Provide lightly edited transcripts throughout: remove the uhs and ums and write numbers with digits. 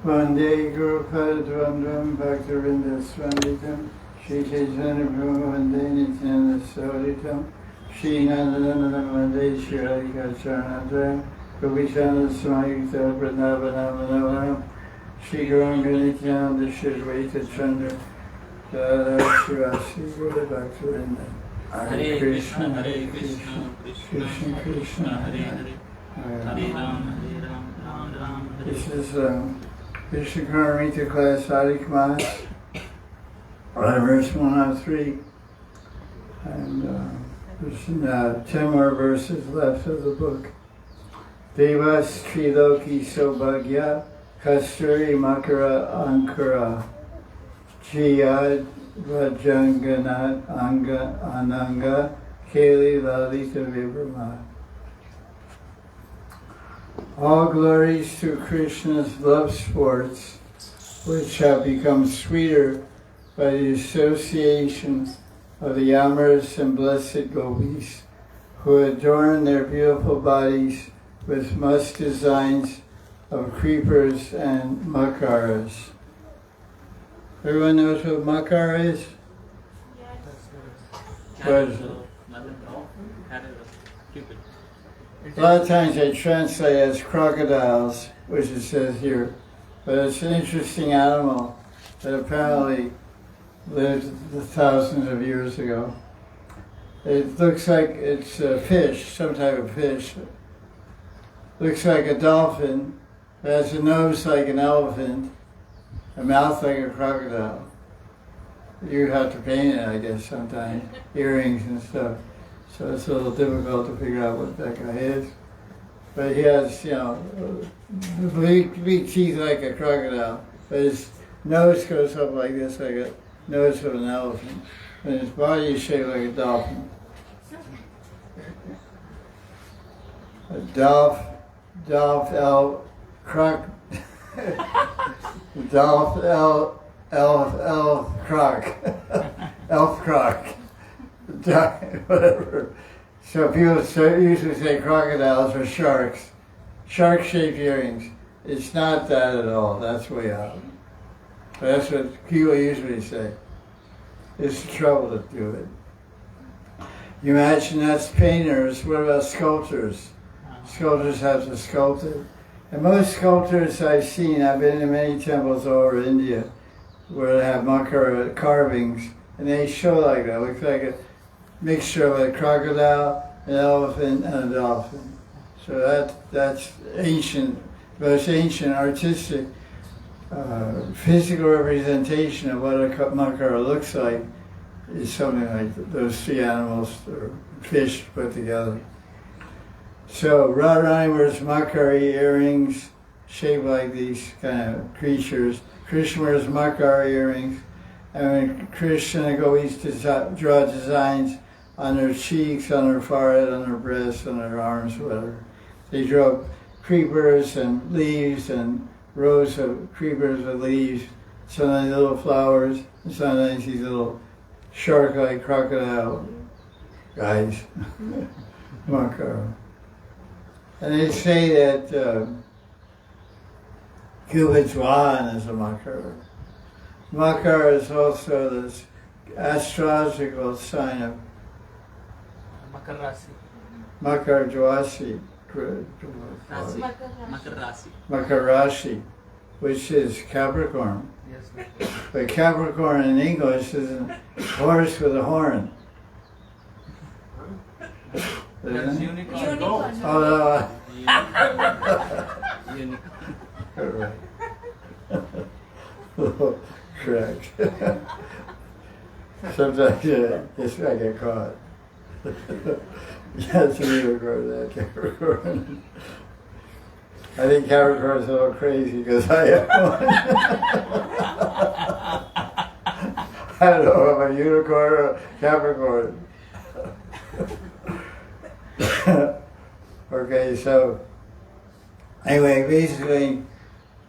Vande Gopal Dvandvam Bhaktavinda Svanditam Shri Chaitanya Prabhu Vande Nityananda Saditam Shri Nandananda Vande Shri Radhika Charanadram Gopishana Smayukta Pradnavana Manoharam Shri Gauranga Nityananda Shri Advaita Chandra Dada Shivasi Guru Bhaktavinda Hare Krishna, Hare Krishna, Krishna Krishna, Hare Hare, Hare Ram, Ram Ram, Hare. This is KRISHNA KARNAMRITA class Adhik Mass, verse 103. And there's now 10 more verses left of the book. Devas Triloki Sobhagya Kasturi Makara Ankara Jiyad Vajanganat Anga Ananga Kali Lalita Vibrama. All glories to Krishna's love sports, which have become sweeter by the association of the Amaras and blessed gopis, who adorn their beautiful bodies with musk designs of creepers and makaras. Everyone knows what makara is? Yes. A lot of times they translate as crocodiles, which it says here, but it's an interesting animal that apparently lived thousands of years ago. It looks like it's a fish, some type of fish. Looks like a dolphin, it has a nose like an elephant, a mouth like a crocodile. You have to paint it, I guess, sometimes, earrings and stuff. So it's a little difficult to figure out what that guy is. But he has, big teeth like a crocodile. But his nose goes up like this, like a nose of an elephant. And his body is shaped like a dolphin. A elf croc. Whatever. So people usually say crocodiles or sharks. Shark-shaped earrings. It's not that at all. That's way out. But that's what people usually say. It's the trouble to do it. You imagine that's painters. What about sculptors? Sculptors have to sculpt it. And most sculptors I've seen, I've been to many temples all over India where they have makara carvings, and they show like that. It looks like a mixture of a crocodile, an elephant, and a dolphin. So that's ancient, but it's ancient artistic physical representation of what a makara looks like is something like those three animals or fish put together. So Radharani wears makara earrings shaped like these kind of creatures. Krishna wears makara earrings, and when Krishna goes to draw designs on their cheeks, on their forehead, on their breasts, on their arms, whatever. They draw creepers and leaves and rows of creepers with leaves, sometimes little flowers, and sometimes these little shark-like crocodile guys, makara. And they say that Cupid's Vahan is a makara. Makara is also this astrological sign of Makar Dwasi, Makarashi, which is Capricorn. Yes. But Capricorn in English is a horse with a horn. That's unicorn. Goat. Oh, no. Unicorn. Right. Correct. Sometimes, yes, I get caught. Yeah, it's a unicorn, that Capricorn. I think Capricorn's a little crazy because I am one. I don't know if I'm a unicorn or a Capricorn. Okay, so anyway, basically,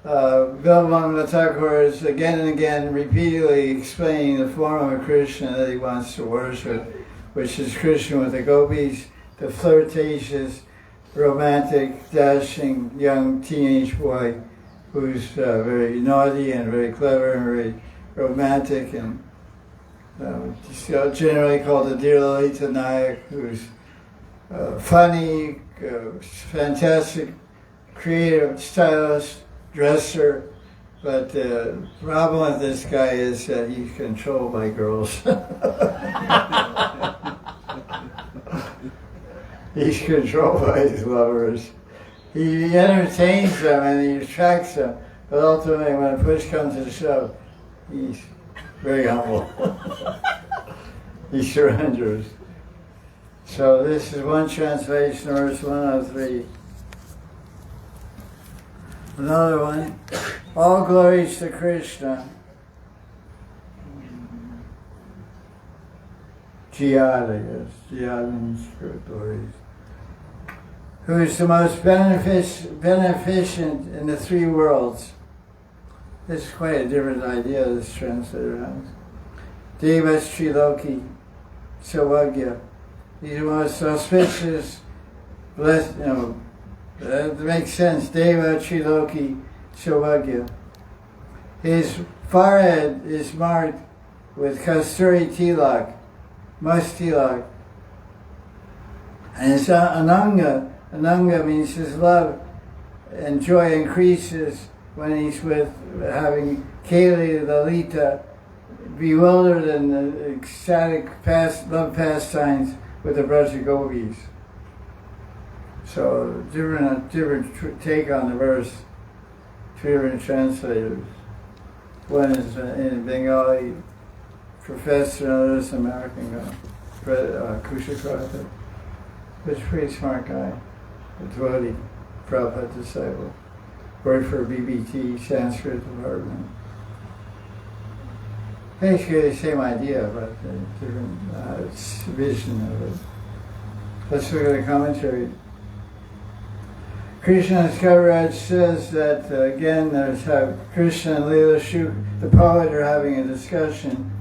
Bhagavan Thakur is again and again repeatedly explaining the form of Krishna that he wants to worship, which is Krishna with the gopis, the flirtatious, romantic, dashing young teenage boy who's very naughty and very clever and very romantic and generally called the Dear Lalita Nayak, who's funny, fantastic, creative, stylish, dresser, but the problem with this guy is that he's controlled by girls. He's controlled by his lovers. He entertains them and he attracts them, but ultimately when push comes to shove, he's very humble. He surrenders. So this is one translation, verse 103. Another one. All glories to Krishna. Jiyad, I guess. Jiyad means glories. Who is the most beneficent in the three worlds. This is quite a different idea this translator has. Devas Triloki Sauvagya. He's the most auspicious, blessed, that makes sense. Deva Triloki Sauvagya. His forehead is marked with Kasturi Tilak, Musk Tilak. And his Ananga means his love and joy increases when he's with having Kali Lalita, bewildered in the ecstatic love pastimes with the Braja gopis. So different take on the verse, two different translators. One is in Bengali professor, another is American guy, Kushakrata. He's a pretty smart guy, a devotee, Prabhupada disciple. Worked for BBT, Sanskrit department. Basically the same idea, but a different vision of it. Let's look at the commentary. Krishna's Kaviraj says that, again, there's Krishna and Leela Shuk, the poet, are having a discussion.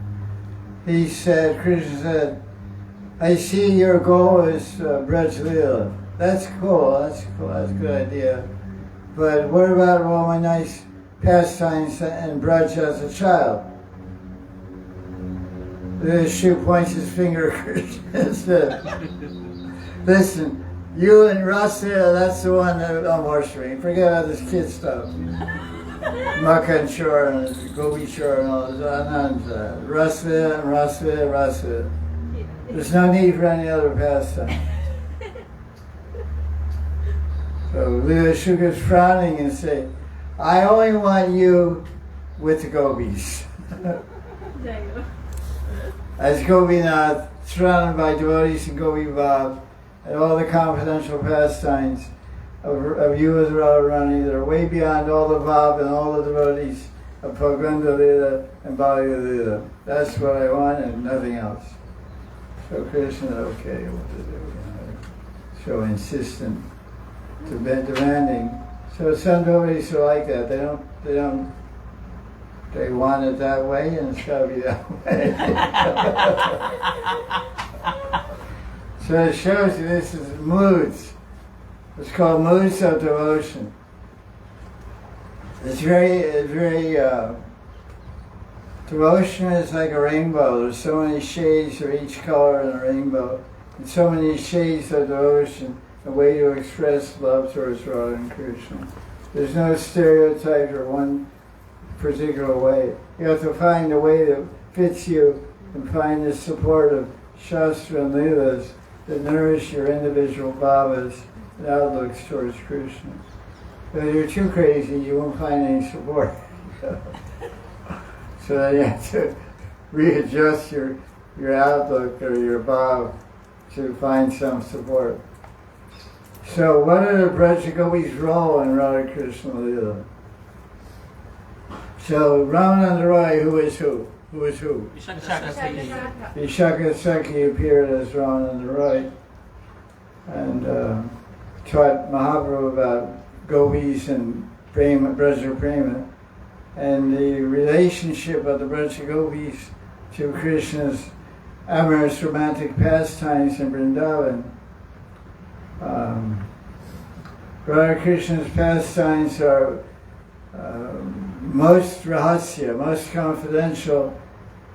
Krishna said, I see your goal is Braj Leela. That's cool, that's a good idea. But what about all my nice pastimes and Braj as a child? The Shuk points his finger at Krishna and said, listen, you and Rasa, that's the one that I'm worshiping. Forget all this kid stuff. Makan Shore and Gobi Shore and all this. Ananta. Rasa. There's no need for any other pastime. So Leela Shuk is frowning and saying, I only want you with the gopis. As Gopinath, surrounded by devotees and Gopi Bhav, and all the confidential pastimes of you as Radharani that are way beyond all the Bhav and all the devotees of Paganda Lila and Bali Lila. That's what I want and nothing else. So Krishna, okay, what to do? So insistent, demanding. So some devotees are like that. They want it that way, and it's got to be that way. So it shows you this is moods. It's called moods of devotion. It's very devotion is like a rainbow. There's so many shades of each color in a rainbow, and so many shades of devotion a way to express love towards Radha and Krishna. There's no stereotype or one particular way. You have to find a way that fits you and find the support of Shastra and Leelas that nourish your individual bhavas and outlooks towards Krishna. If you're too crazy, you won't find any support. So then you have to readjust your outlook or your bhav to find some support. So what are the Braja Gopis' role in Radha Krishna Leela? So Ramananda Roy, who is who? Who is who? Vishaka Saki appeared as Ramananda Roy and taught Mahaprabhu about Gopis and Prema, Braja Prema, and the relationship of the Braja Gopis to Krishna's amorous romantic pastimes in Vrindavan. Radha Krishna's pastimes are most rahasya, most confidential,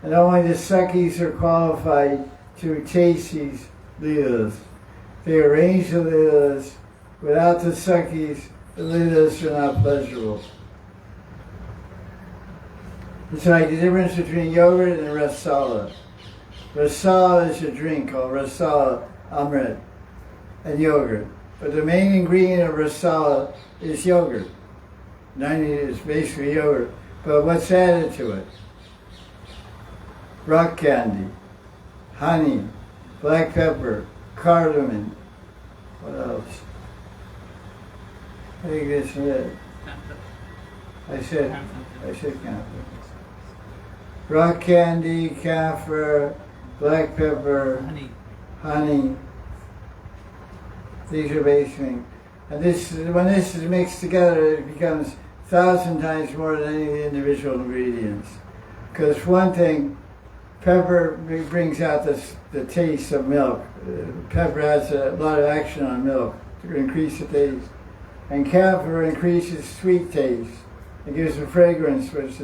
and only the Sakis are qualified to taste these leelas. They arrange the leelas. Without the Sakis, the leelas are not pleasurable. It's like the difference between yogurt and rasala. Rasala is a drink called rasala amrit and yogurt. But the main ingredient of rasala is yogurt. 90 is basically yogurt. But what's added to it? Rock candy, honey, black pepper, cardamom. What else? I think that's it. I said camphor. Rock candy, camphor, black pepper, honey. These are basic things. And when this is mixed together, it becomes 1,000 times more than any of the individual ingredients. Because one thing, pepper brings out the taste of milk. Pepper has a lot of action on milk to increase the taste. And camphor increases sweet taste. It gives a fragrance which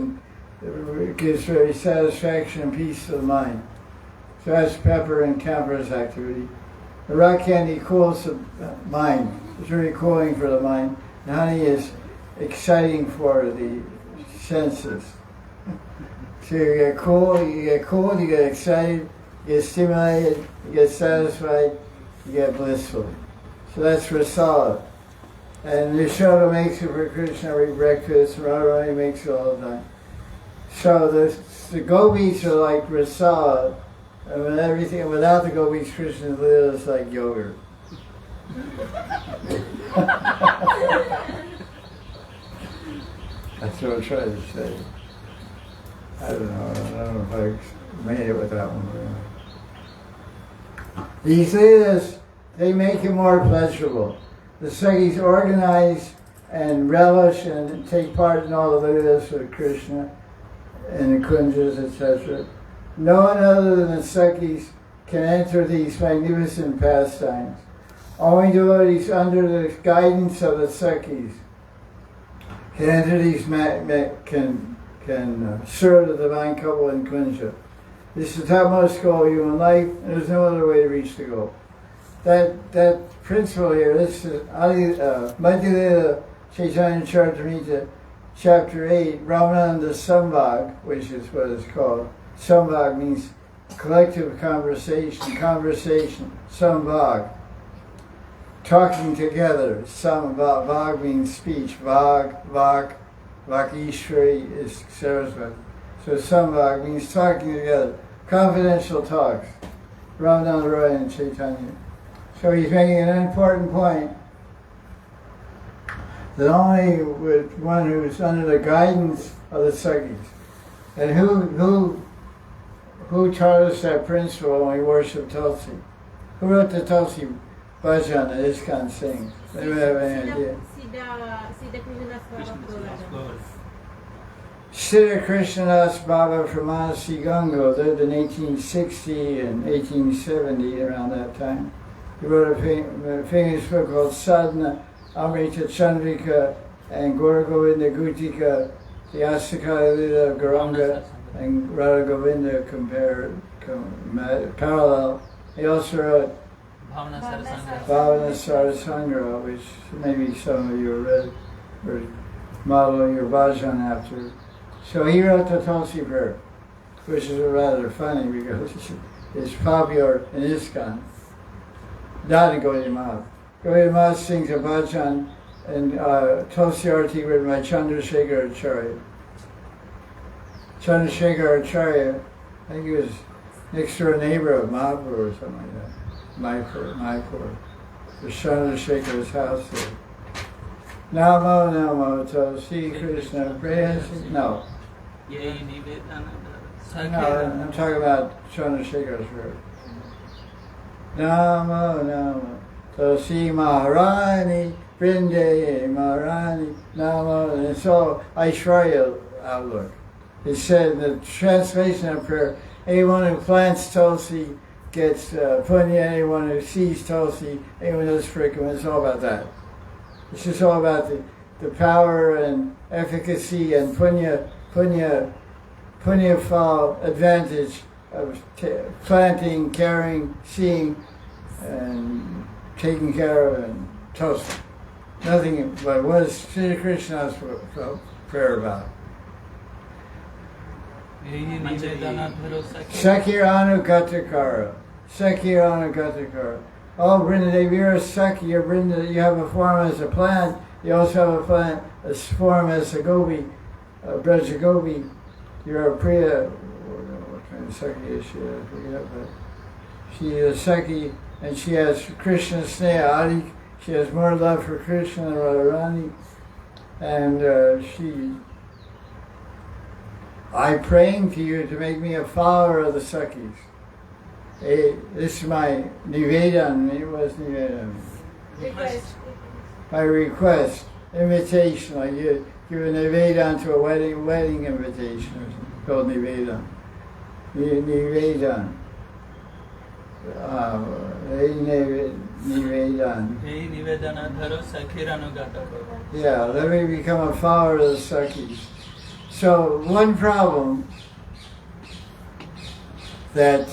gives very satisfaction and peace to the mind. So that's pepper and camphor's activity. The rock candy cools the mind. It's very cooling for the mind. And honey is exciting for the senses. So you get cooled, you get excited, you get stimulated, you get satisfied, you get blissful. So that's rasala. And Yashoda makes it for Krishna every breakfast, Radharani makes it all the time. So the gopis are like rasala, and with everything, without the gopis, Krishna's Leela is like yogurt. That's what I'm trying to say. I don't know if I made it with that one. These Leelas, they make it more pleasurable. The Sakis organize and relish and take part in all the Leelas with Krishna and the Kunjas, etc. No one other than the Sakis can enter these magnificent pastimes. Only devotees under the guidance of the Sakis can enter these, can serve the divine couple in Kunja. This is the topmost goal of human life, and there's no other way to reach the goal. That principle here, this is Mahanidhi Chaitanya Charitamrita, chapter 8, Ramananda Sambhag, which is what it's called. Sambhag means collective conversation, Sambhag. Talking together, Sambhag means speech, Vak Ishwari is Saraswati. So Sambhag means talking together, confidential talks, Ramananda Roy and Chaitanya. So he's making an important point that only with one who is under the guidance of the Sakis. And who taught us that principle when we worship Tulsi? Who wrote the Tulsi Bhajan that ISKCON sings? Anybody have any idea? Siddha Krishnadas Baba from Manasi Gango lived in 1860 and 1870, around that time. He wrote a famous book called Sadhana Amrita Chandrika and Gaura Govinda Gutika, the Astakaya Lila of Gauranga and Radha Govinda parallel. He also wrote Bhavana Sarasangra, which maybe some of you have read, or modeling your Bhajan after. So he wrote the Tulsi prayer, which is rather funny because it's popular in ISKCON, not in Gaudiya Math. Gaudiya Math sings a Bhajan and Tulsi Arati written by Chandrasekhar Acharya. Chandrasekhar Acharya, I think he was next door neighbor of Mahaprabhu or something like that. Mayapur. There's Chandrasekhar's house there. Namo Namo Tulsi Krishna Prayasi. No. No, I'm talking about Chandrasekhar's word. Namo Namo Tulsi Maharani Brinde Maharani Namo. And it's all Aishwarya outlook. It said in the translation of prayer, anyone who plants Tulsi gets punya, anyone who sees Tulsi, anyone who does frikam, it's all about that. It's just all about the power and efficacy and punya fall advantage of planting, caring, seeing, and taking care of and Tulsi. Nothing but what is Sri Krishna's prayer about? Sakir Anugatakara. Sakir Anugatakara. Oh, Vrindadevi, you're a Saki, you're Vrinda, you have a form as a plant, you also have a form as a gopi, a Braja gopi. You're a Priya, what kind of Saki is she? I forget, but she is a Saki, and she has Krishna Sneha Adi. She has more love for Krishna than Radharani, and I'm praying to you to make me a follower of the Sakis. This is my Nivedan. It was Nivedan. My request, invitation. Like you give a Nivedan to a wedding invitation. It's called Nivedan. Nivedan. Nivedan. Yeah, let me become a follower of the Sakis. So one problem that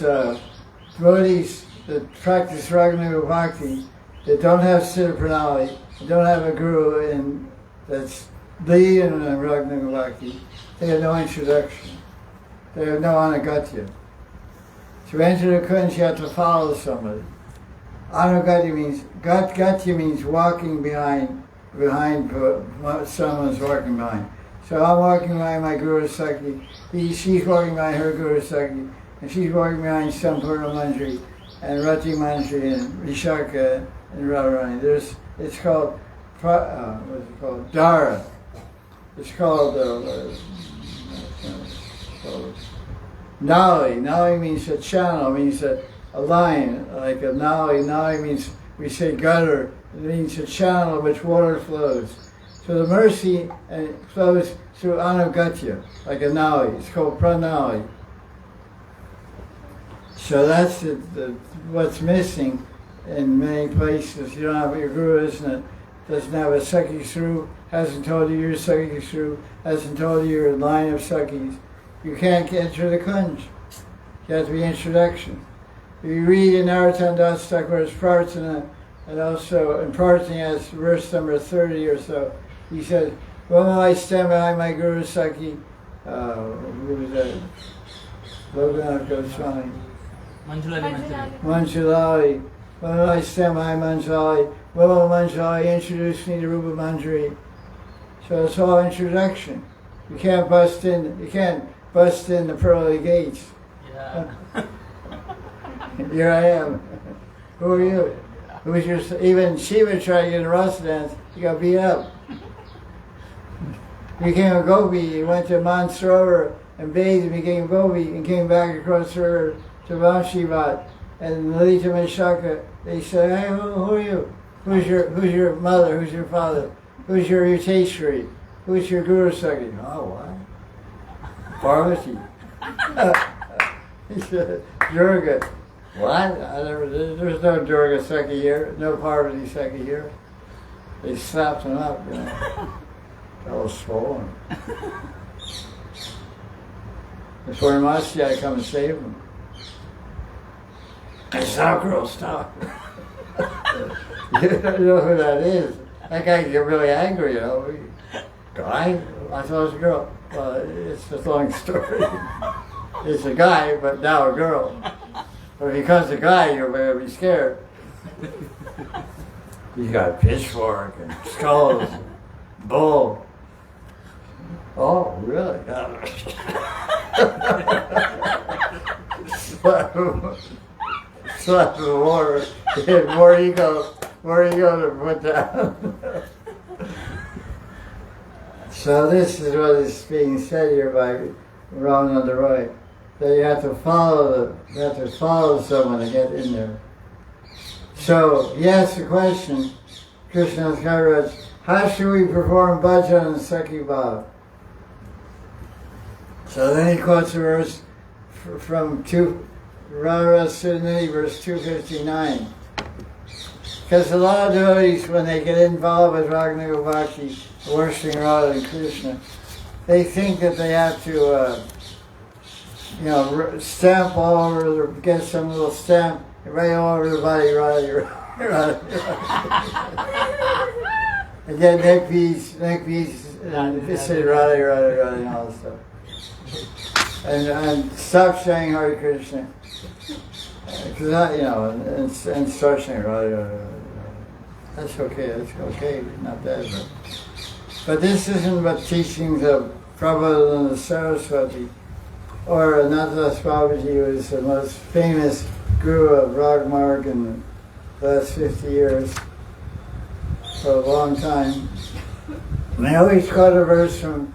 devotees that practice Raganuga Bhakti, that don't have Siddha Pranali, don't have a guru that's leading in Raganuga Bhakti, they have no introduction. They have no anagatya. To enter the kunj, you have to follow somebody. Anugatya means walking behind someone's walking behind. So I'm walking behind my Guru Sakhi, she's walking behind her Guru Sakhi, and she's walking behind Sampurna Manjri, and Rati Manjri, and Vishaka, and Radharani. It's called, what's it called? Dara. It's called Nali. Nali means a channel, means a line, like a Nali. Nali means, we say gutter, it means a channel in which water flows. So the mercy flows through Anugatya, like a Nali. It's called Pranali. So that's what's missing in many places. You don't have your guru, doesn't have a Sakhi Sru, hasn't told you your Sakhi Sru, hasn't told you your line of Sakhis. You can't enter the kunj. You have to be introduction. If you read in Narottam Das Thakur's Prarthana, and also in Prarthana as verse number 30 or so, he said, "When will I stand behind my Guru Sakhi?" Who was that? Logan Goswami. Manjulali. When will I stand behind Manjulali? When will Manjulali introduce me to Rupa Manjari? So it's all introduction. You can't bust in the pearly gates. Yeah. Here I am. Who are you? Who's your? Even Shiva tried to get in a Rasa dance. He got beat up. He became a gopi. He went to Mansarovar and bathed and became gopi and came back across the river to Vamshivat. And Lalita Mishaka, they said, "Hey, who are you? Who's your mother? Who's your father? Who's your Yuteshwari? Who's your Guru Sakhi?" "Oh, what? Parvati." He said, "Durga." "What? There's no Durga Sakhi here, no Parvati Sakhi here." They slapped him up, you know. That was swollen. Before Masti had to come and save him. "Hey, stop, girl, stop." You don't know who that is. That guy get really angry, you know. Guy? I thought it was a girl. Well, it's a long story. It's a guy, but now a girl. But if he becomes a guy, you're going to be scared. He's got a pitchfork and skulls, and bull. Oh, really? Slap the water. More ego to put down. So this is what is being said here by Mahanidhi Roy. That you have to follow someone to get in there. So he asked the question, Krishna Maharaj, how should we perform Bhajan and Sakhi Bhav? So then he quotes a verse from Radha Siddhanidhi, verse 259. Because a lot of devotees, when they get involved with Raghunaga Bhakti, worshipping Radha and Krishna, they think that they have to, stamp all over, get some little stamp, right all over the body, Radha. And get neck piece, and just say Radha, and all that stuff. And stop saying Hare Krishna. Because and start saying Radha. That's okay, not bad. But this isn't what teachings of Prabhupada and the Saraswati, or Ananta Babaji, who is the most famous guru of Ragmarg in the last 50 years, for a long time. And they always quote a verse from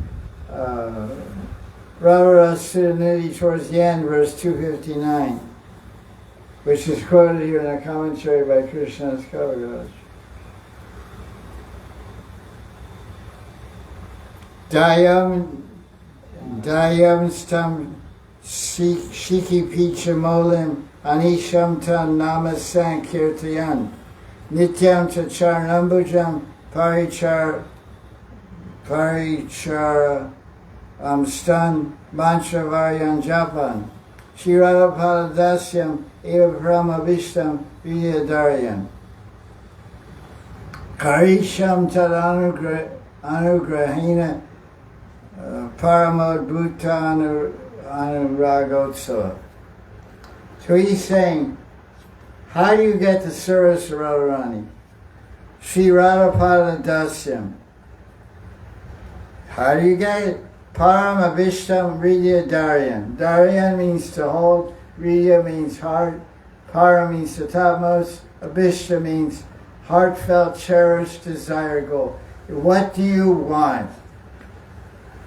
Radha Siddhanidhi towards the end, verse 259, which is quoted here in a commentary by Krishnadas Kaviraj. Dayam stam shiki picha molim anisham tan nama sankirtayan nityam chacharnambujam parichara stan manchavaryan japan shiradapada dasyam eva brahmavishtam vidyadaryan karisham tad anugrahina Paramod Bhuta Anuragotsa. So he's saying, how do you get the service of Radharani? Sri Radhapada Dasyam. How do you get it? Param Avishtam Ridya Daryan. Daryan means to hold, Ridya means heart, Para means the topmost, Abhishta means heartfelt, cherished, desired goal. What do you want?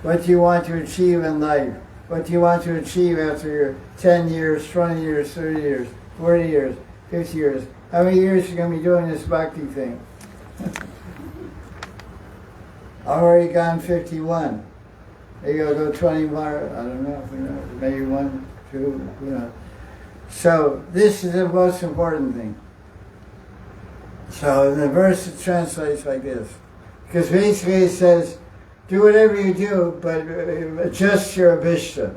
What do you want to achieve in life? What do you want to achieve after your 10 years, 20 years, 30 years, 40 years, 50 years? How many years are you going to be doing this bhakti thing? I've already gone 51. Maybe I'll go 20 more, I don't know, maybe 1, 2, who knows. So this is the most important thing. So the verse translates like this. Because basically it says, do whatever you do, but adjust your abhishta.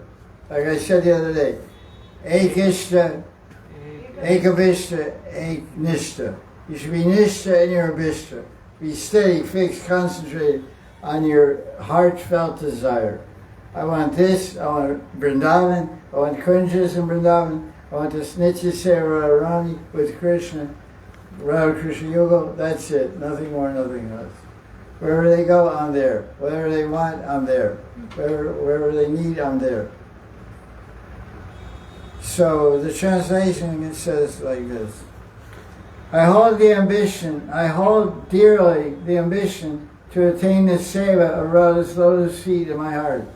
Like I said the other day, ekishta, ekabhishta, eknishta. You should be nishta in your abhishta. Be steady, fixed, concentrated on your heartfelt desire. I want this, I want Vrindavan, I want Kunjas in Vrindavan, I want this Nitya Seva Radharani with Krishna, Radha Krishna Yoga, that's it. Nothing more, nothing less. Wherever they go, I'm there. Whatever they want, I'm there. Wherever they need, I'm there. So the translation, it says like this. I hold dearly the ambition to attain the seva of Radha's lotus feet in my heart.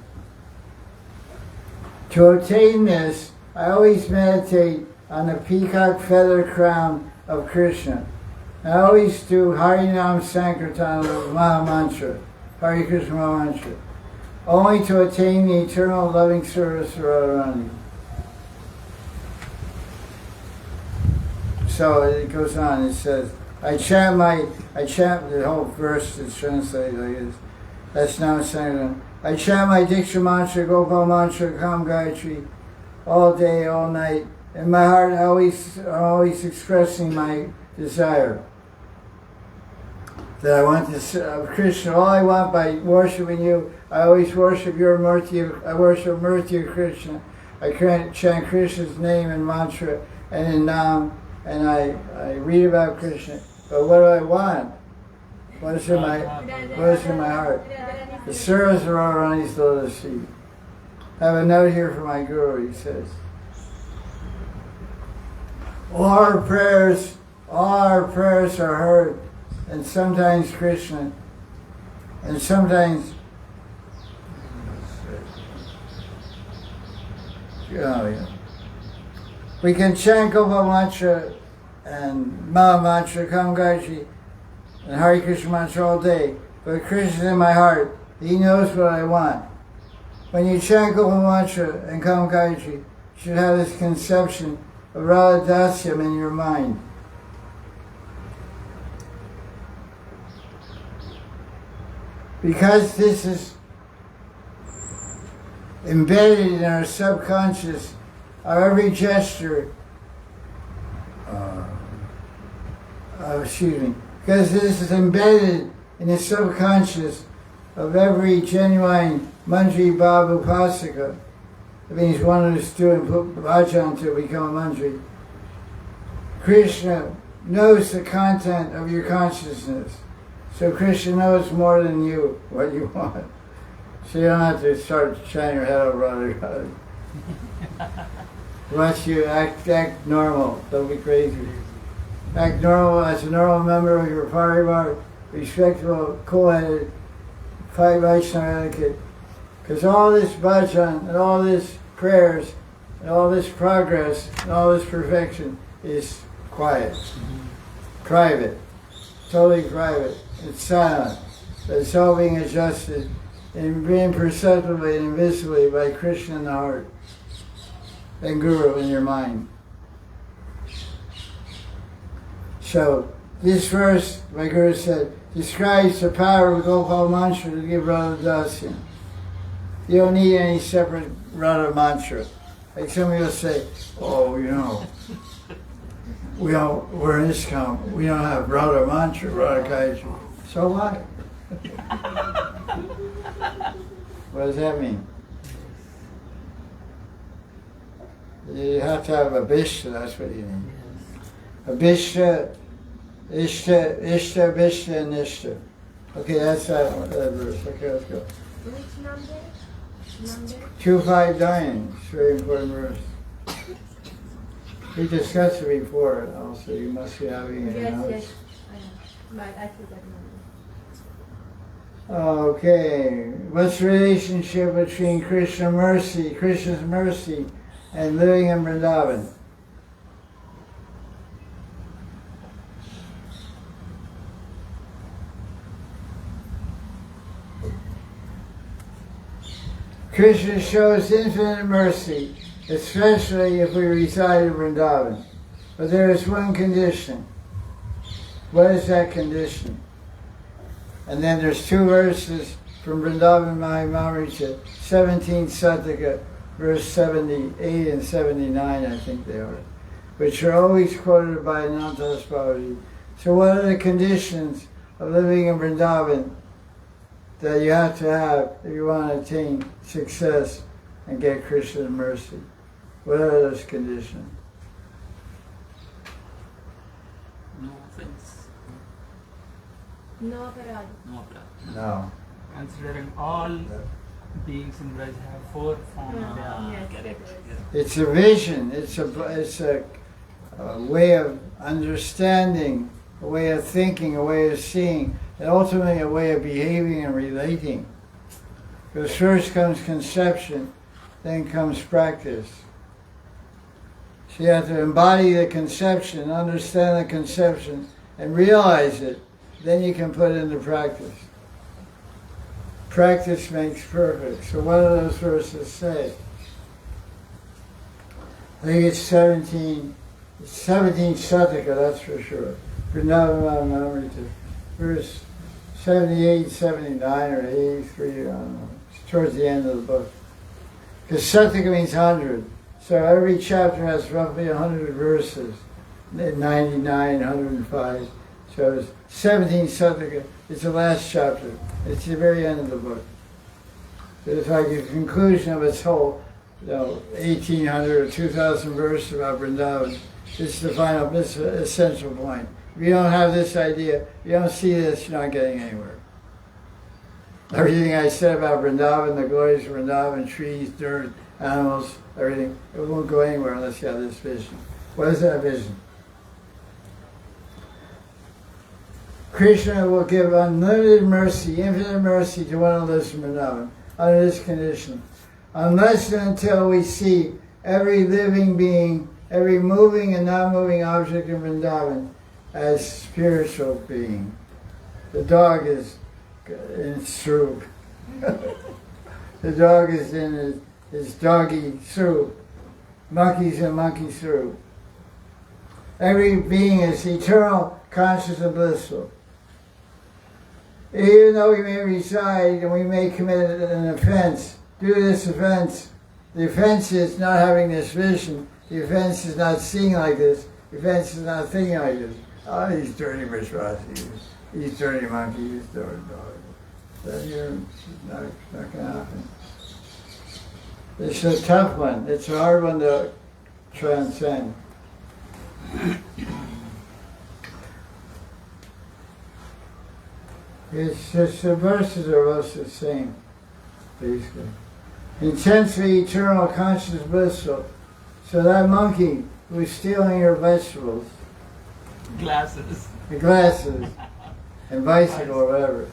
To attain this, I always meditate on the peacock feather crown of Krishna. I always do Harinam Sankirtan of Maha Mantra, Hare Krishna Maha Mantra, only to attain the eternal loving service of Radharani. So it goes on, it says, I chant the whole verse is translated like this. That's now Sankirtan. I chant my Diksha Mantra, Gopal Mantra, Kam Gayatri, all day, all night. In my heart, I'm always expressing my desire. That I want to Krishna, all I want by worshiping you, I always worship your Murti, I worship Murti of Krishna. I chant Krishna's name and mantra and in Nam, and I read about Krishna. But what do I want? What is in my heart? The service of Radharani's lotus feet. I have a note here from my guru, he says. All our prayers are heard, and sometimes Krishna, and sometimes we can chant Gopal mantra and Maha mantra, Kamgaji, and Hare Krishna mantra all day, but Krishna's in my heart. He knows what I want. When you chant Gopal mantra and Kamgaji, you should have this conception of Radha Dasyam in your mind. Because this is embedded in our subconscious, our every gesture, because this is embedded in the subconscious of every genuine Manjri Baba Upasaka. That means one who's doing Bhajan to become a Manjri. Krishna knows the content of your consciousness. So Krishna knows more than you what you want. So you don't have to start shining your head over Radha. Once you act normal, don't be crazy. Act normal as a normal member of your parivar, respectful, cool-headed, fight Vaishnava etiquette. Because all this bhajan and all this prayers and all this progress and all this perfection is quiet, private, totally private. It's silent. But it's all being adjusted and being perceptibly and invisibly by Krishna in the heart and Guru in your mind. So this verse, my Guru said, describes the power of Gopal mantra to give Radha Dasya. You don't need any separate Radha mantra. Like some people say, oh, we're in this camp, we don't have Radha mantra, Radha Kaiju. So what? What does that mean? You have to have a Bishta, that's what you need. A Bishta, Ishta, Bishta, and Nishta. Okay, that's that verse. Okay, let's go. Which number? 259. It's a very important verse. We discussed it before, also. You must be having it in notes. Yes. But I forgot number. Okay. What's the relationship between Krishna's mercy, and living in Vrindavan? Krishna shows infinite mercy, especially if we reside in Vrindavan. But there is one condition. What is that condition? And then there's two verses from Vrindavan Mahamrita, 17 Sataka, verse 78 and 79, I think they are, which are always quoted by Ananta Babaji. So what are the conditions of living in Vrindavan that you have to have if you want to attain success and get Krishna's mercy? What are those conditions? No offense. No aparad. No aparad. No. Considering all beings in Braja have four forms. Yes. Correct. It's a vision. It's a way of understanding, a way of thinking, a way of seeing, and ultimately a way of behaving and relating. Because first comes conception, then comes practice. So you have to embody the conception, understand the conception, and realize it. Then you can put it into practice. Practice makes perfect. So what do those verses say? I think it's 17 Sataka, that's for sure. Vrindavan Mahamrita. Verse 78, 79, or 83, I don't know. It's towards the end of the book. Because Sataka means 100. So every chapter has roughly 100 verses. 99, 105. So it's 17 Sataka. It's the last chapter. It's the very end of the book. So it's like a conclusion of its whole 1,800 or 2,000 verses about Vrindavan. This is the final, this is the essential point. If you don't have this idea, you don't see this, you're not getting anywhere. Everything I said about Vrindavan, the glories of Vrindavan, trees, dirt, animals, everything, it won't go anywhere unless you have this vision. What is that vision? Krishna will give unlimited mercy, infinite mercy to one who lives in Vrindavan under this condition. Unless and until we see every living being, every moving and non-moving object in Vrindavan as spiritual being. The dog is in soup. The dog is in his doggy soup. Monkey's in monkey soup. Every being is eternal, conscious, and blissful. Even though we may reside and we may commit an offense, due to this offense, the offense is not having this vision, the offense is not seeing like this, the offense is not thinking like this. Oh, he's dirty Vishwasi, he's dirty monkey, he's dirty dog. Then you're not going to happen. It's a tough one. It's a hard one to transcend. It's just the verses are most the same, basically. Intensely eternal, conscious, blissful. So that monkey who's stealing your vegetables, the glasses, and bicycle or whatever,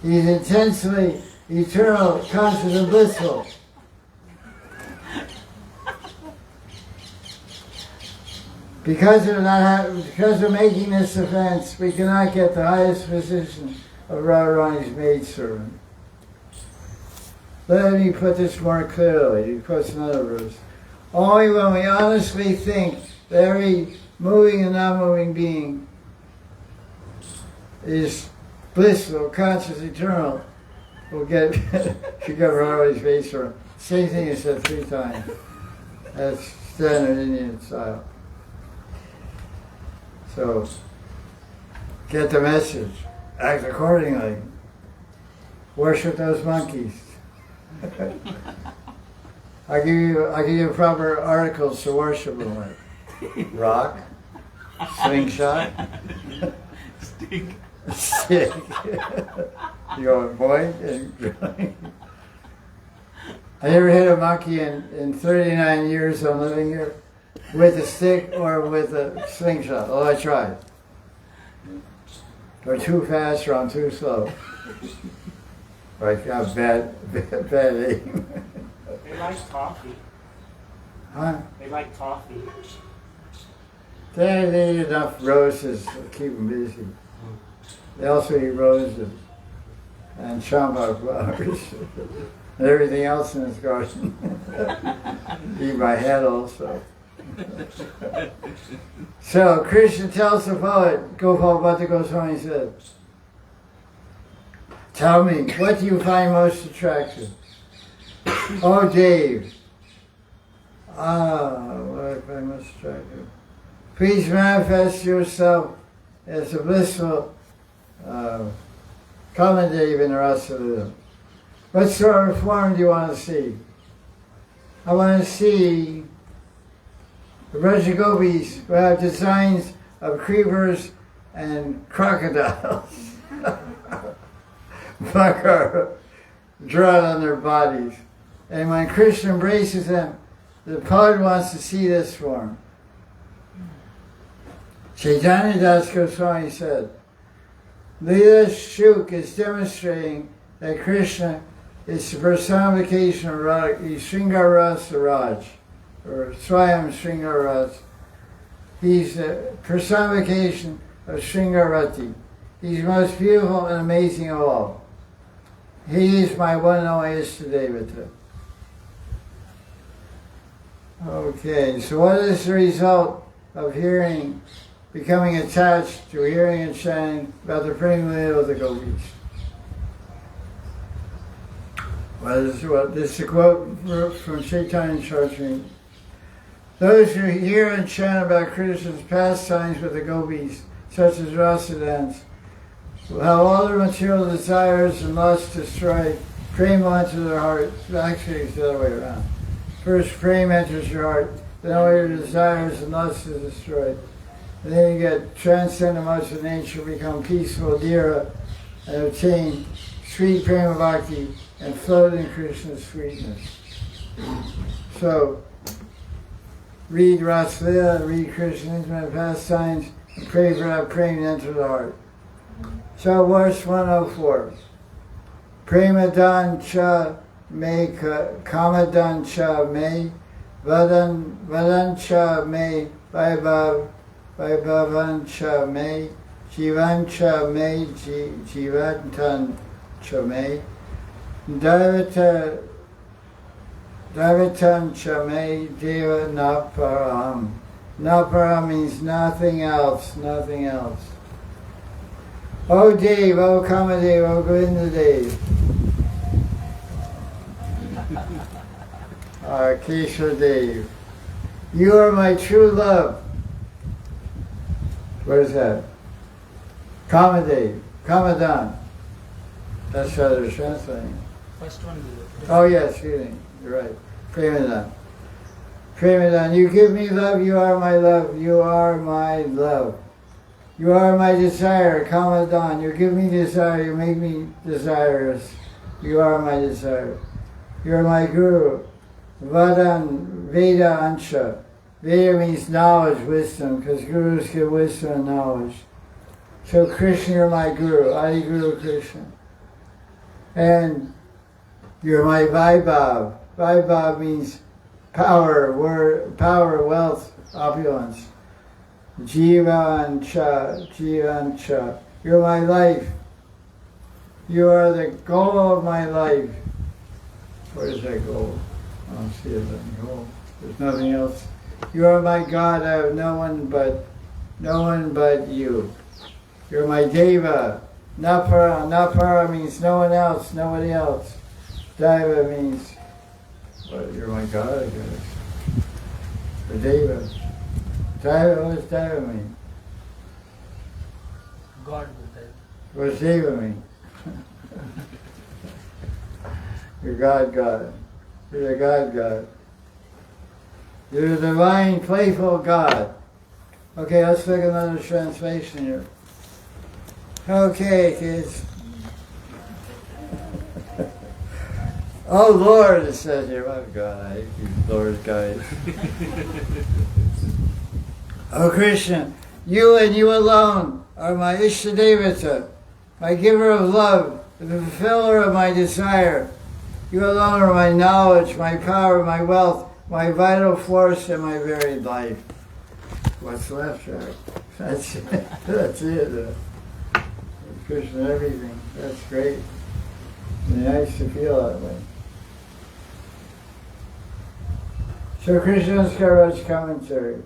he's intensely eternal, conscious, and blissful. Because of making this offense, we cannot get the highest position of Radharani's maidservant. Let me put this more clearly. He quotes another verse. Only when we honestly think that every moving and non-moving being is blissful, conscious, eternal, we'll get Radharani's maidservant. Same thing is said 3 times. That's standard Indian style. So, get the message. Act accordingly. Worship those monkeys. I give you proper articles to worship them with. Rock, slingshot, stick. You go, boy. I never hit a monkey in 39 years I'm living here with a stick or with a slingshot. Oh, I tried. Or too fast or I'm too slow. Or I got bad aim. They like coffee. Huh? They like coffee. They eat enough roses to keep them busy. They also eat roses and champa flowers and everything else in his garden. Eat my head also. So Krishna tells the poet, Gopal Bhatta Goswami said, tell me, what do you find most attractive? Oh, Dave. What I find most attractive? Please manifest yourself as a blissful Kamadev in Rasalila. What sort of form do you want to see? I want to see the Braja gopis who have designs of creepers and crocodiles. Bakar drawn on their bodies. And when Krishna embraces them, the poet wants to see this form. Chaitanya Das Goswami said, Leela Shuk is demonstrating that Krishna is the personification of Sringaras Raj, or Swayam Sringaras. He's the personification of Sringarati. He's the most beautiful and amazing of all. He is my one and only Istadevata. Okay, so what is the result of hearing, becoming attached to hearing and chanting about the Prema Leela of the gopis? Well, this is a quote from Chaitanya Charitamrita. Those who hear and chant about Krishna's pastimes with the gopis, such as rasa dance, will have all their material desires and lusts destroyed, prema into their heart. Actually, it's the other way around. First, prema enters your heart, then all your desires and lusts is destroyed. And then you get transcendent modes of nature, become peaceful, dhira, and obtain sweet prema bhakti and float in Krishna's sweetness. So, read Raslila, read Krishna's intimate pastimes, and pray for that prema to enter the heart. So, verse 104. Premadan cha me kamadan cha me vadan cha me vaibhavan cha me jivan cha me jivantan cha me Davitam cha me deva naparam. Naparam means nothing else, nothing else. O Dev, O Kamadev, O Govinda Dev. Kesha Dev. You are my true love. What is that? Kamadev, Kamadan. That's how they're translating. First one. Oh yes, excuse me. You're right. Premadan. Premadan. You give me love, you are my love, you are my love. You are my desire, Kamadan. You give me desire, you make me desirous. You are my desire. You are my guru. Vadan, Veda Ansha. Veda means knowledge, wisdom, because gurus give wisdom and knowledge. So Krishna, you're my guru, Adi Guru Krishna. And you're my Vaibhav. Vaibhav means power, power, wealth, opulence. Jivancha, Jivancha. You're my life. You are the goal of my life. What is that goal? I don't see it as a goal. There's nothing else. You are my God. I have no one but you. You're my Deva. Napara. Napara means no one else, nobody else. Deva means, well, you're my God, I guess. Or Deva. Deva, what does Deva mean? God will tell. What does Deva mean? You're God. You're the God. You're the divine, playful God. Okay, let's look at another translation here. Okay, kids. Oh Lord, it says here. Oh God, I hate these Lord guys. Oh Krishna, you and you alone are my Ishtadevata, my giver of love, the fulfiller of my desire. You alone are my knowledge, my power, my wealth, my vital force, and my very life. What's left, Jack? That's it. That's it. Krishna, everything. That's great. It's nice to feel that way. So Krishna's Karaj commentary.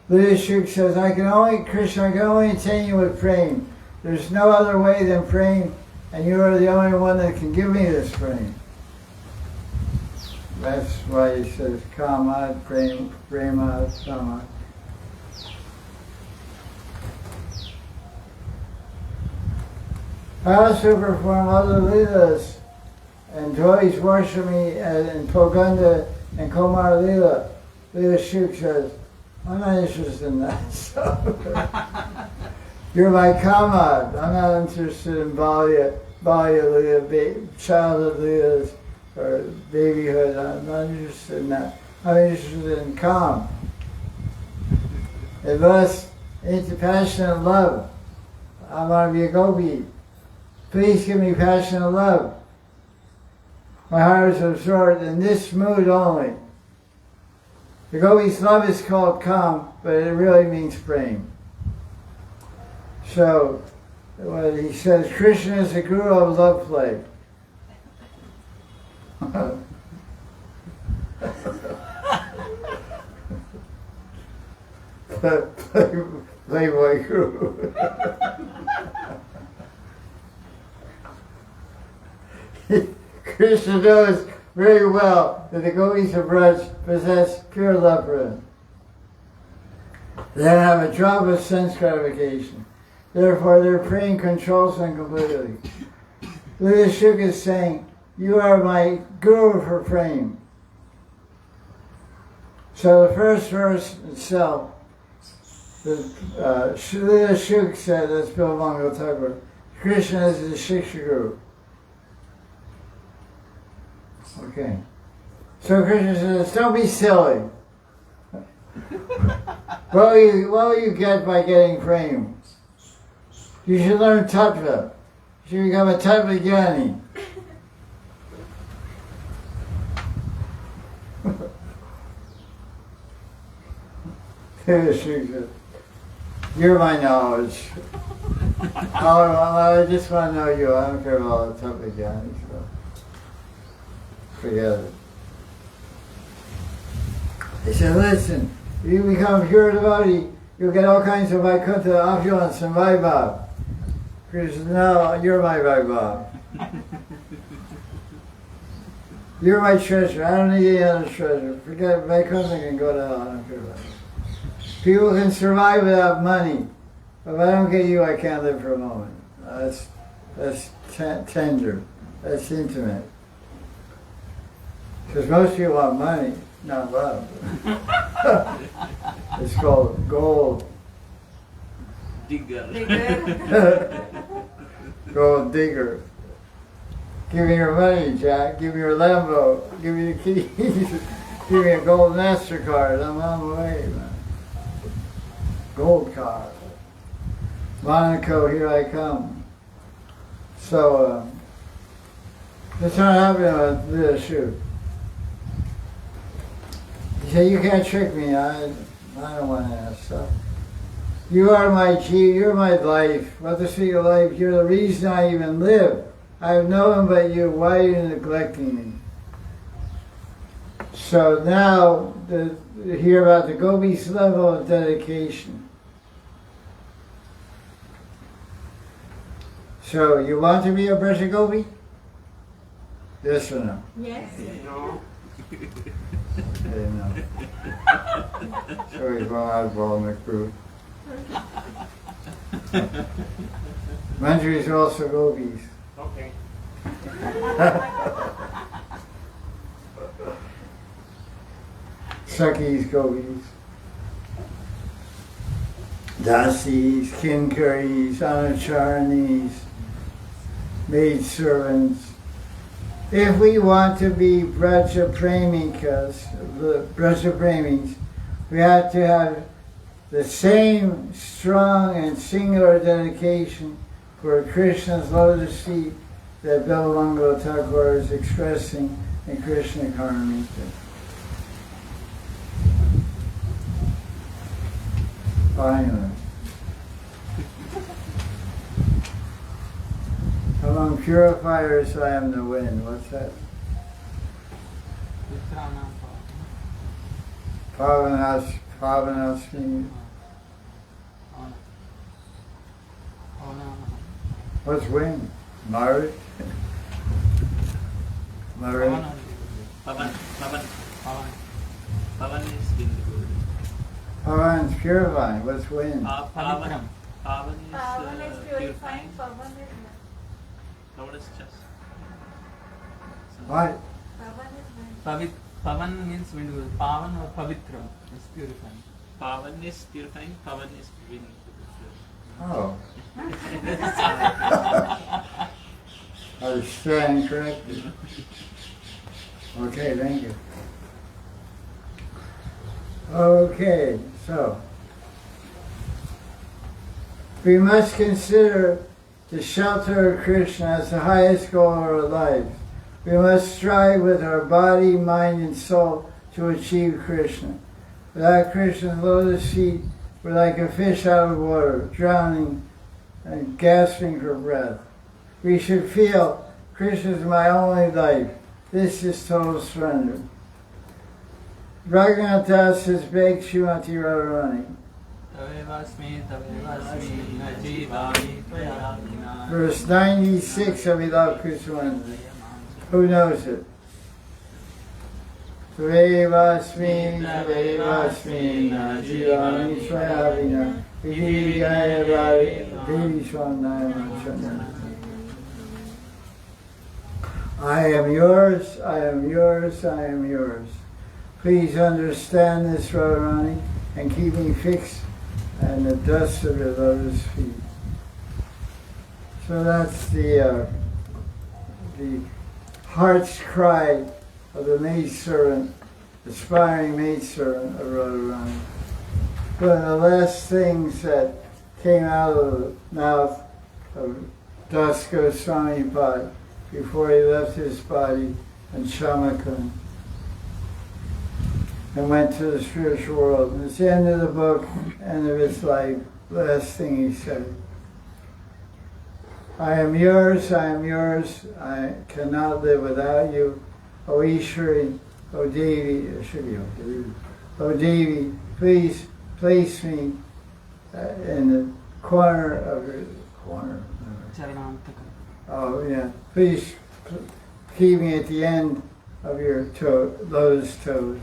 Shuk says, Krishna, I can only attain you with praying. There's no other way than praying, and you are the only one that can give me this praying. That's why he says, Kama, Prema, Sama. I also perform other leelas, and devotees worship me in Poganda and Komar Leela. Leela Shuk says, I'm not interested in that. So, you're my kamad. I'm not interested in Balya Leela, childhood Leelas, or babyhood. I'm not interested in that. I'm interested in Kam. And thus, into passionate love. I want to be a gopi. Please give me passionate love. My heart is absorbed in this mood only. The gopi's love is called Kam, but it really means praying. So, what he says, Krishna is the guru of love play. Playboy guru. Krishna knows very well that the gopis of Braj possess pure love for him. They don't have a drop of sense gratification. Therefore, their praying controls them completely. Lila Shuk is saying, you are my guru for praying. So the first verse itself, Lila Shuk said, that's Bill Mangal Thakur, Krishna is the Shiksha Guru. Okay. So Krishna says, don't be silly. What will you get by getting praying? You should learn Tattva. You should become a Tattva Jnani. You're my knowledge. I just want to know you. I don't care about the Tattva Jnani. So forget it. He said, listen, if you become pure devotee, you'll get all kinds of Vaikuntha, opulence, and Vaibhav. Krishna, no, you're my Vaibhav. You're my treasure. I don't need any other treasure. Forget Vaikuntha can go to hell. I don't care about it. People can survive without money. But if I don't get you, I can't live for a moment. That's tender. That's intimate. Because most people want money, not love. It's called gold. Digger. Gold digger. Give me your money, Jack. Give me your Lambo. Give me the keys. Give me a gold MasterCard. I'm on my way, man. Gold card. Monaco, here I come. So, that's not happening with this shoot. He said, you can't trick me. I don't want that stuff. You are my chief, you're my life. What to see your life? You're the reason I even live. I have no one but you. Why are you neglecting me? So now, hear about the gopis' level of dedication. So, you want to be a Braja gopi? Yes or no? Yes. No. Okay, no. Sorry, Ball McBrew. Manjari's also gopis. Okay. Sakis, gopis. Dasis, kinkaris, anacharnis, maid servants. If we want to be Braja Premikas, the Braja Premis, we have to have the same strong and singular dedication for Krishna's lotus feet that Bilamangala Thakur is expressing in Krishna Karnamrita. Finally. Among purifiers I am the wind. What's that? Pavanasmi. What's wind? Maharaj? Maharaj? Bhajan is wind. Pavan's purifying. What's wind? Pavan Pavan is is purifying, purifying. Pavan is Loud is just. What? Pavan is Pavan means wind. Pavan or Pavitra is purifying. Pavan is purifying, Pavan is wind. Oh. I was standing corrected. Okay, thank you. Okay, so we must consider the shelter of Krishna as the highest goal of our life. We must strive with our body, mind, and soul to achieve Krishna. Without Krishna's lotus feet, we're like a fish out of water, drowning and gasping for breath. We should feel, Krishna is my only life. This is total surrender. Raghunath Das has begged Srimati Radharani. Verse 96 of We Love Krishna. Who knows it? Tvevasmin, Tvevasmin, Jivani Swayavina, Vidivigaya Vishwanaya. I am yours, I am yours, I am yours. Please understand this, Radharani, and keep me fixed in the dust of your lotus feet. So that's the heart's cry of the maidservant, aspiring maidservant of Radharani. One of the last things that came out of the mouth of Das Goswami Pad before he left his body in Shamakund and went to the spiritual world. And it's the end of the book, end of his life, last thing he said. I am yours, I cannot live without you. O Ishwari, O Devi, it should be O Devi. O Devi, please place me in the corner of your corner. Oh yeah, please keep me at the end of your lotus toes.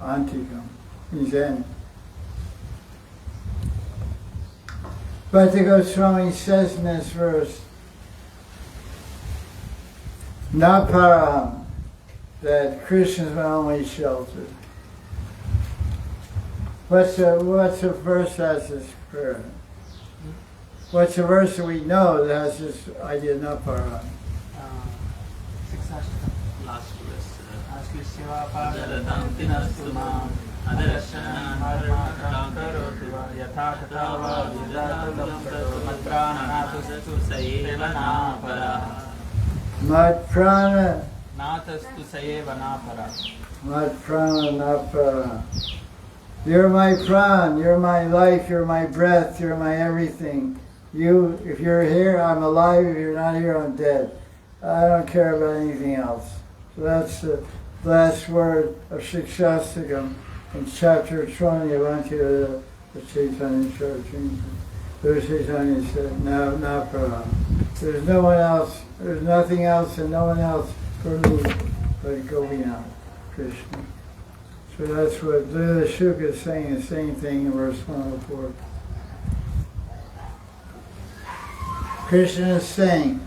Antikam, he's in. But the Goswami says in this verse, Na paraham, that Krishna is my only shelter. What's a verse that has this prayer? What's a verse that we know that has this idea, Na paraham? Last verse. Shiva Padaratam Tinasumam Adarashanam Harmatam Karotiva Yatha Katava Vidatam Prato Matrana Sayeva Napara Matprana Natastu Sayeva Napara Matprana Napara. You're my pran, you're my life, you're my breath, you're my everything. You, if you're here, I'm alive. If you're not here, I'm dead. I don't care about anything else. So that's the last word of Shikshastakam in chapter 20 of Antya, the Chaitanya Church. Lord Chaitanya said, no, not Prabhu. There's no one else, there's nothing else and no one else for me but go beyond Krishna. So that's what Lila Shuka is saying, the same thing in verse 104. Krishna is saying,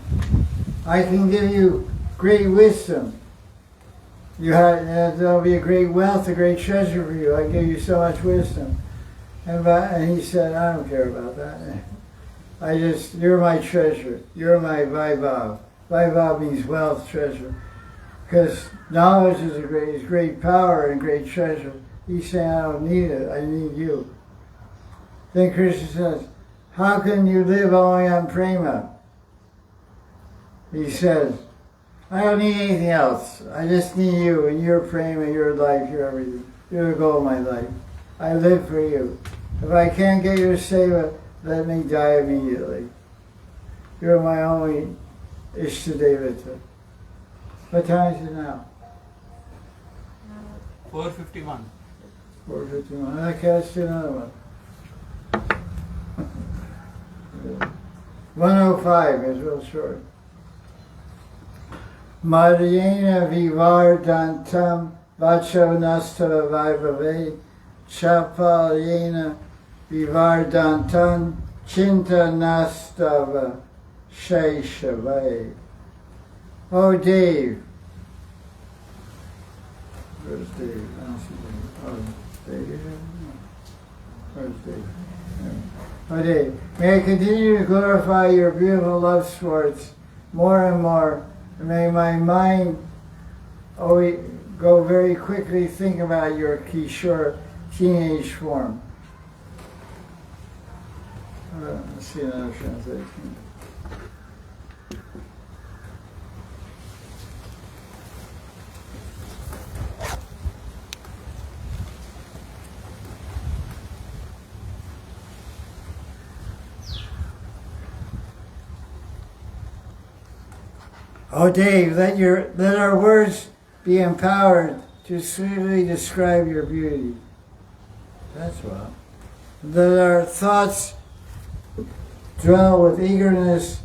I can give you great wisdom. There'll be a great wealth, a great treasure for you. I give you so much wisdom. And he said, I don't care about that. You're my treasure. You're my Vaibhav. Vaibhav means wealth, treasure. Because knowledge is great power and great treasure. He's saying, I don't need it. I need you. Then Krishna says, how can you live only on prema? He says, I don't need anything else. I just need you and your prema, your life, your everything. You're the goal of my life. I live for you. If I can't get your seva, let me die immediately. You're my only Ishtadevata. What time is it now? 4:51. 4:51. Okay, let's do another one. 105 is real short. Madhyena vivardantam vacho nastava vaibhave chapalyena vivardantam chinta nastava shaishave. Oh, Dave. Where's Dave? I don't see Dave. Oh, Dave here? Where's Dave? Oh, Dave. May I continue to glorify your beautiful love sports more and more. And may my mind always go very quickly think about your Kishore teenage form. Let's see another translation. Oh, Dave, let our words be empowered to sweetly describe your beauty. That's well. Let our thoughts dwell with eagerness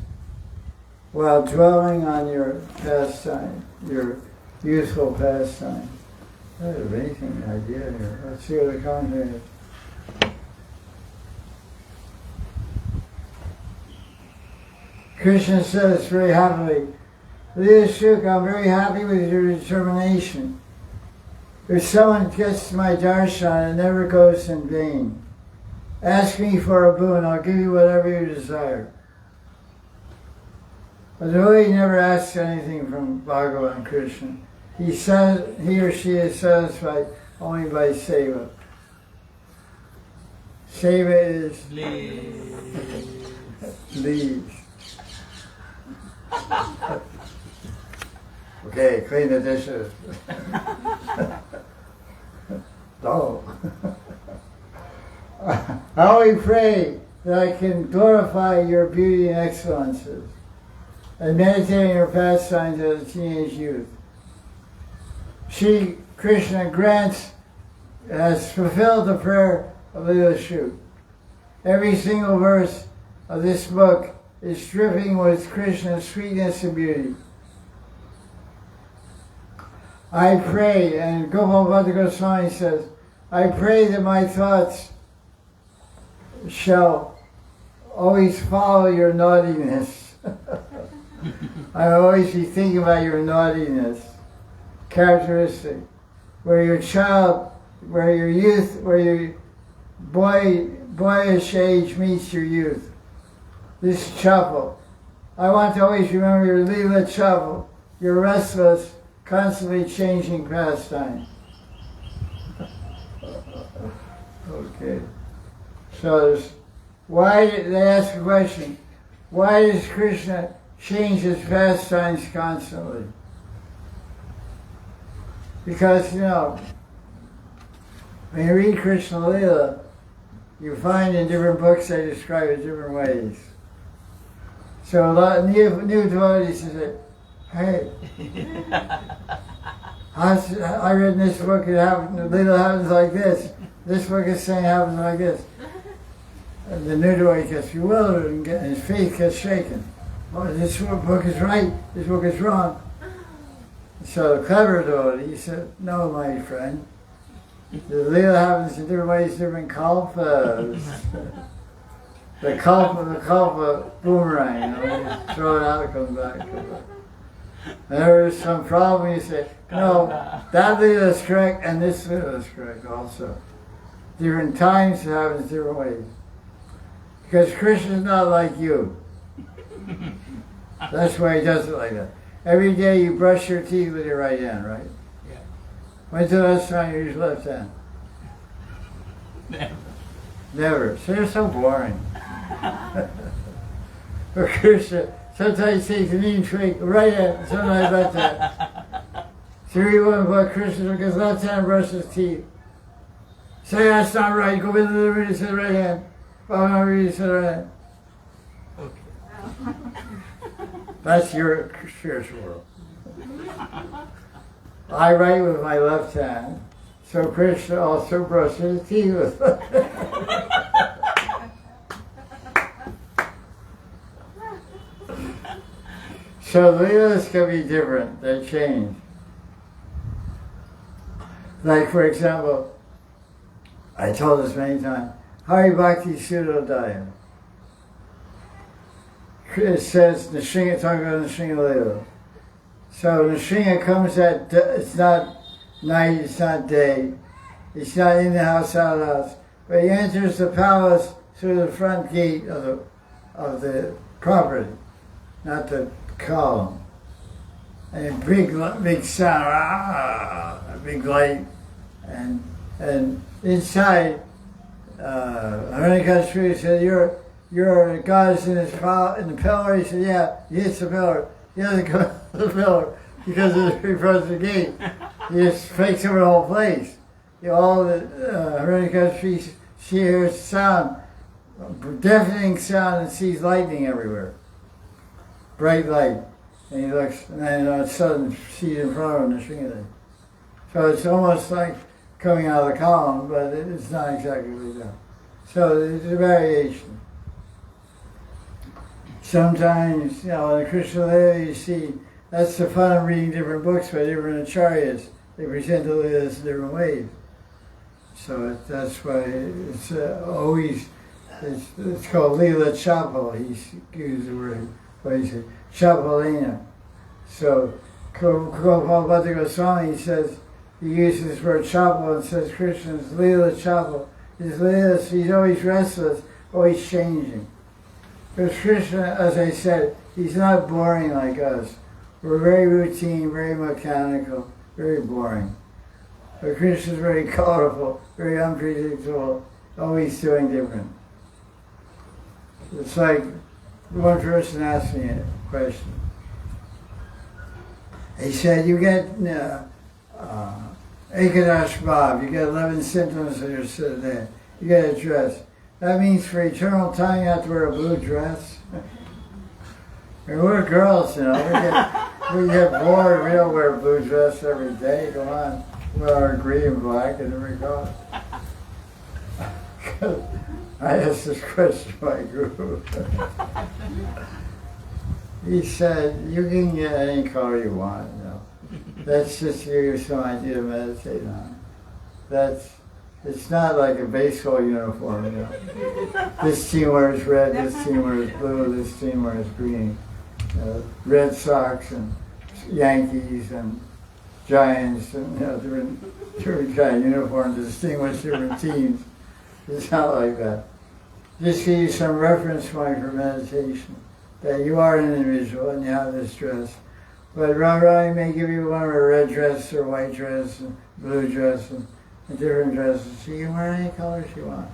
while dwelling on your pastime, your youthful pastime. That's an amazing idea here. Let's see what the content is. Krishna says very happily, Leela Shuk, I'm very happy with your determination. If someone gets my darshan, it never goes in vain. Ask me for a boon, I'll give you whatever you desire. But the devotee never asks anything from Bhagavan Krishna. He or she is satisfied only by seva. Seva is leaves. Okay, clean the dishes. Oh. I only pray that I can glorify your beauty and excellences and meditate on your pastimes as a teenage youth. Shri Krishna grants, has fulfilled the prayer of Leela Shuk. Every single verse of this book is dripping with Krishna's sweetness and beauty. I pray, and Gopal Goswami says, I pray that my thoughts shall always follow your naughtiness. I always be thinking about your naughtiness characteristic, where your child, where your youth, where your boyish age meets your youth. This chapel. I want to always remember your Leela chapel, your restless, constantly changing pastime. Okay. So they ask a question, why does Krishna change his pastimes constantly? Because, when you read Krishna Leela, you find in different books they describe it different ways. So a lot of new devotees say, hey, I read in this book, Leela happens like this. This book is saying it happens like this. And the new devotee gets bewildered and his faith gets shaken. Oh, this book is right, this book is wrong. So the clever devotee said, no, my friend. The Leela happens in different ways, different kalpas. The kalpa boomerang, you throw it out, it comes back, And there is some problem, you say, no, that Leela is correct and this Leela is correct also. Different times it happens different ways. Because Krishna is not like you. That's why he does it like that. Every day you brush your teeth with your right hand, right? Yeah. When's the last time you used left hand? Never. Never. So you're so boring. For Krishna, sometimes he takes an eating trick, right hand, sometimes left hand. So you want about Krishna because left hand brushes teeth. Say that's not right, go into the room and say right hand. Oh, no, read it right hand. Okay. That's your spiritual world. I write with my left hand, so Krishna also brushes his teeth with it. So Leelas can be different, they change. Like for example, I told this many times, Hari Bhakti Sudodaya. It says Nishinga, talking about Nishinga Leela. So Nishinga comes at, it's not night, it's not day, it's not in the house, out of the house, but he enters the palace through the front gate of the property, not the column. And a big sound, a big light, and inside, Ananta said, your God is in the pillar. He said, yeah, he hits the pillar. He doesn't go to the pillar because it's in front of the gate. He just fakes over the whole place. All the Ananta she hears sound, deafening sound, and sees lightning everywhere. Bright light. And he looks, and then all of a sudden sees in front of him the Sringadeva. So it's almost like coming out of the column, but it's not exactly like that. So there's a variation. Sometimes, in the Krishna Leela, you see, that's the fun of reading different books by different acharyas. they pretend to live this in different ways. So that's why it's always, it's called Lila Chapel. He used the word, what he said, Chapelina. So Gopal Goswami says, he uses this word chapel and says Krishna's Lila Chapel. He's always restless, always changing. Because Krishna, as I said, he's not boring like us. We're very routine, very mechanical, very boring. But Krishna's very colorful, very unpredictable, always doing different. It's like one person asked me a question. He said, you get Ekadash Bhav, you get 11 symptoms that are sitting there. You get a dress. That means for eternal time you have to wear a blue dress. And we're girls, you know. We get bored. We don't wear a blue dress every day. Come on. Wear our green and black and every go. I asked this question to my guru. He said, you can get any color you want. You know. That's just to give you some idea to meditate on. It's not like a baseball uniform, you know. This team wears red, this team wears blue, this team wears green. Red Sox and Yankees and Giants and different kind of uniforms to distinguish different teams. It's not like that. Just give you some reference point for meditation. That you are an individual and you have this dress. But Ram may give you one with a red dress or white dress and blue dress and different dresses. So you can wear any colors you want.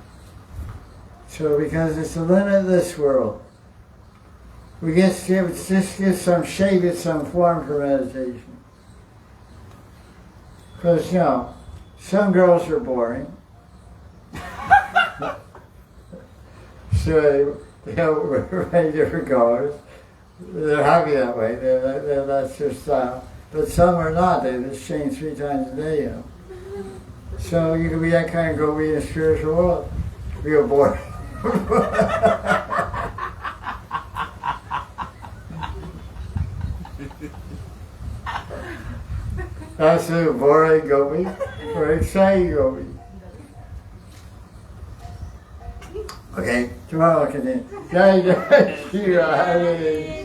So because it's a limitless world, we just give some shape, it's some form for meditation. Because, you know, some girls are boring. So they wear many different colors. They're happy that way. That's their style. But some are not. They just change 3 times a day, you know. So you can be that kind of girl, be in a spiritual world. Be a boring. That's a boring gopi or exciting gopi. Okay, tomorrow I'll continue. Jai Jai Shri Radhe.